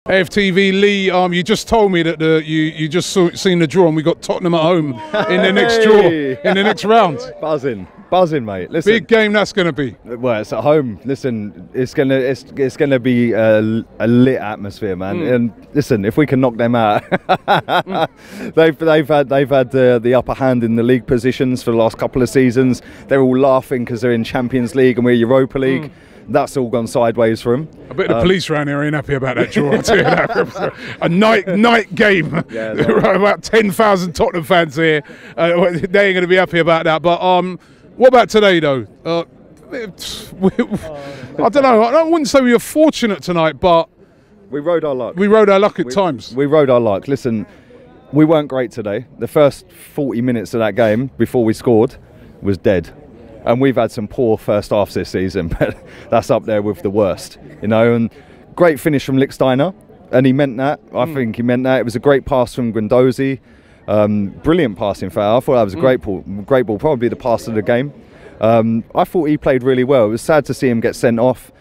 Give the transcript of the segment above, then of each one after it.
AFTV, Lee, you just told me that you just seen the draw and we got Tottenham at home in the next draw, in the next round. Buzzing, mate. Listen, big game that's going to be. Well, it's at home. Listen, it's gonna be a lit atmosphere, man. And listen, if we can knock them out, they've had the upper hand in the league positions for the last couple of seasons. They're all laughing because they're in Champions League and we're Europa League. That's all gone sideways for them. I bet the police around here ain't happy about that draw. I'll tell you that. A night game. Yeah, about 10,000 Tottenham fans here. They ain't going to be happy about that. But what about today, though? I don't know. I wouldn't say we were fortunate tonight, but we rode our luck. We rode our luck at times. We rode our luck. Listen, we weren't great today. The first 40 minutes of that game before we scored was dead. And we've had some poor first halves this season, but that's up there with the worst, you know. And great finish from Lichtsteiner, and he meant that. I think he meant that. It was a great pass from Guendouzi. Brilliant pass, in fact. I thought that was a great ball, probably the pass of the game. I thought he played really well. It was sad to see him get sent off.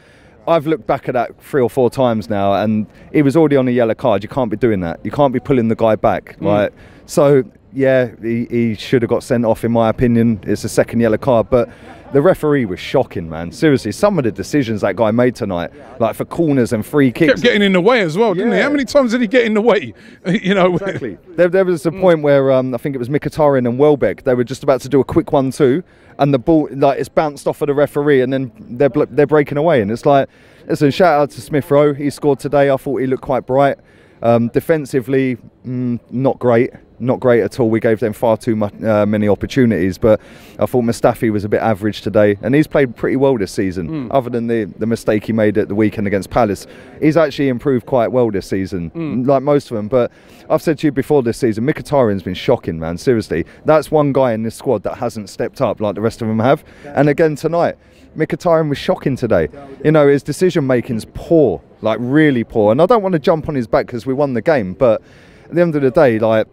I've looked back at that 3 or 4 times now, and he was already on a yellow card. You can't be doing that. You can't be pulling the guy back, right? So yeah, he should have got sent off, in my opinion. It's a second yellow card, but the referee was shocking, man. Seriously, some of the decisions that guy made tonight, like for corners and free kicks. Kept getting in the way as well, didn't he? How many times did he get in the way? You know, exactly. There was a point where I think it was Mkhitaryan and Welbeck. They were just about to do a quick 1-2, and the ball, like, it's bounced off of the referee, and then they're breaking away, and it's like, listen, shout out to Smith Rowe. He scored today. I thought he looked quite bright. Defensively, not great at all. We gave them far too many opportunities, but I thought Mustafi was a bit average today, and he's played pretty well this season. Other than the mistake he made at the weekend against Palace, he's actually improved quite well this season, like most of them. But I've said to you before this season, Mkhitaryan's been shocking, man. Seriously, that's one guy in this squad that hasn't stepped up like the rest of them have. And again tonight, Mkhitaryan was shocking today. You know, his decision making's poor, like really poor. And I don't want to jump on his back because we won the game, but at the end of the day, like,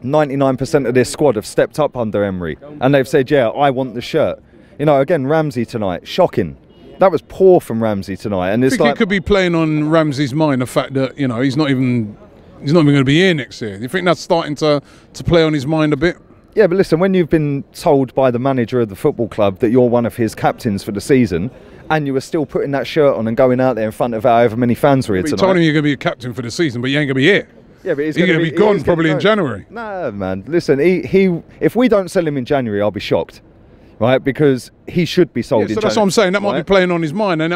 99% of this squad have stepped up under Emery, and they've said, yeah, I want the shirt. You know, again, Ramsey tonight, shocking. That was poor from Ramsey tonight. And it's like, it could be playing on Ramsey's mind, the fact that, you know, he's not even going to be here next year. Do you think that's starting to play on his mind a bit? Yeah, but listen, when you've been told by the manager of the football club that you're one of his captains for the season, and you were still putting that shirt on and going out there in front of however many fans were here tonight. You told him you're going to be a captain for the season, but you ain't going to be here. Yeah, but he's going to be gone probably in January. No, man. Listen, if we don't sell him in January, I'll be shocked, right? Because he should be sold in January. That's what I'm saying. That might be playing on his mind, and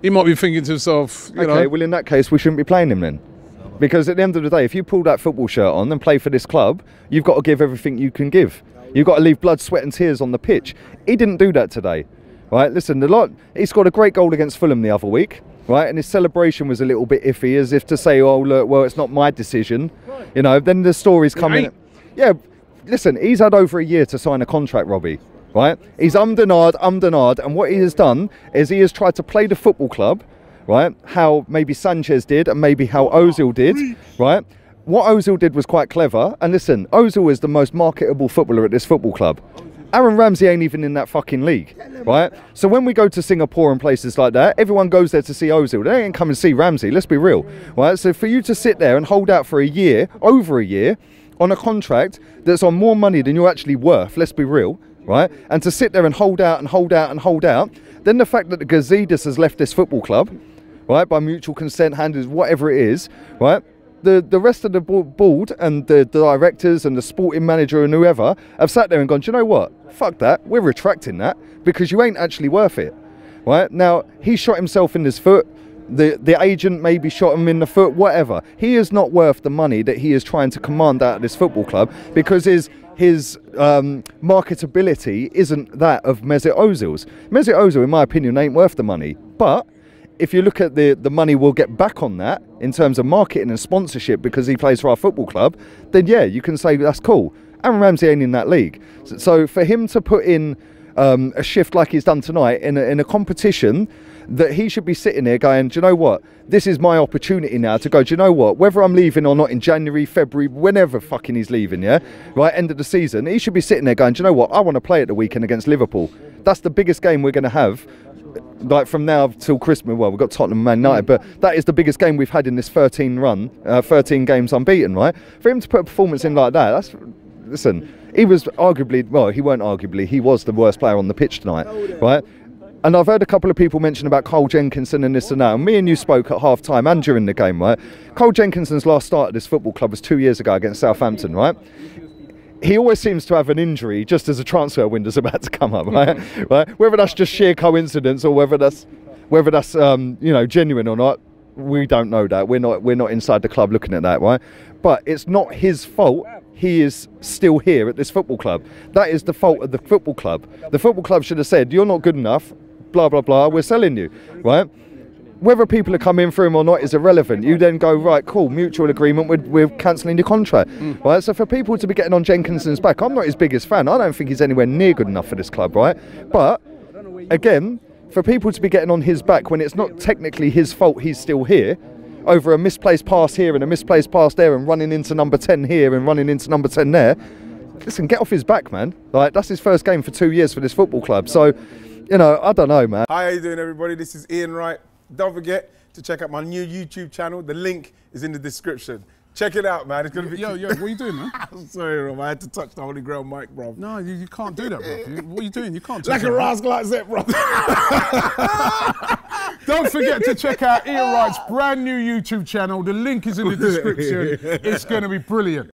he might be thinking to himself, you know. Well, in that case, we shouldn't be playing him then. Because at the end of the day, if you pull that football shirt on and play for this club, you've got to give everything you can give. You've got to leave blood, sweat and tears on the pitch. He didn't do that today, right? Listen, he scored a great goal against Fulham the other week. Right, and his celebration was a little bit iffy, as if to say, oh, look, well, it's not my decision. You know, then the stories come in. Yeah, listen, he's had over a year to sign a contract, Robbie. Right? He's ummed and what he has done is he has tried to play the football club, right, how maybe Sanchez did and maybe how Ozil did, right? What Ozil did was quite clever. And listen, Ozil is the most marketable footballer at this football club. Aaron Ramsey ain't even in that fucking league, right? So when we go to Singapore and places like that, everyone goes there to see Ozil. They ain't come and see Ramsey, let's be real, right? So for you to sit there and hold out for a year, over a year, on a contract that's on more money than you're actually worth, let's be real, right? And to sit there and hold out and hold out and hold out, then the fact that the Gazidis has left this football club, right, by mutual consent, handles, whatever it is, right? The rest of the board and the directors and the sporting manager and whoever have sat there and gone, do you know what? Fuck that. We're retracting that because you ain't actually worth it. Right? Now, he shot himself in his foot. The agent maybe shot him in the foot, whatever. He is not worth the money that he is trying to command out of this football club because his marketability isn't that of Mesut Ozil's. Mesut Ozil, in my opinion, ain't worth the money. But if you look at the money we'll get back on that in terms of marketing and sponsorship because he plays for our football club, then yeah, you can say that's cool. Aaron Ramsey ain't in that league. So for him to put in a shift like he's done tonight in a competition that he should be sitting there going, do you know what? This is my opportunity now to go, do you know what? Whether I'm leaving or not in January, February, whenever fucking he's leaving, yeah? Right, end of the season, he should be sitting there going, do you know what? I want to play at the weekend against Liverpool. That's the biggest game we're going to have like from now till Christmas. Well, we've got Tottenham and Man United, but that is the biggest game we've had in this 13 games unbeaten, right? For him to put a performance in like that, listen, he was arguably, well, he weren't arguably, he was the worst player on the pitch tonight, right? And I've heard a couple of people mention about Cole Jenkinson and this and that. And me and you spoke at half time and during the game, right? Cole Jenkinson's last start at this football club was 2 years ago against Southampton, right? He always seems to have an injury just as a transfer window's about to come up, right? Right? Whether that's just sheer coincidence or whether that's you know, genuine or not, we don't know that. We're not inside the club looking at that, right? But it's not his fault. He is still here at this football club. That is the fault of the football club. The football club should have said, "You're not good enough. Blah blah blah. We're selling you," right? Whether people are coming for him or not is irrelevant. You then go, right, cool, mutual agreement, we're cancelling your contract. Right? So for people to be getting on Jenkinson's back, I'm not his biggest fan. I don't think he's anywhere near good enough for this club, right? But, again, for people to be getting on his back when it's not technically his fault he's still here, over a misplaced pass here and a misplaced pass there and running into number 10 here and running into number 10 there, listen, get off his back, man. Like, that's his first game for 2 years for this football club. So, you know, I don't know, man. Hi, how you doing, everybody? This is Ian Wright. Don't forget to check out my new YouTube channel. The link is in the description. Check it out, man. It's gonna be. Yo, what are you doing, man? I'm sorry, Rob. I had to touch the Holy Grail mic, bro. No, you can't do that, bro. What are you doing? You can't. Like a rascal like that, bro. Don't forget to check out Ian Wright's brand new YouTube channel. The link is in the description. It's going to be brilliant.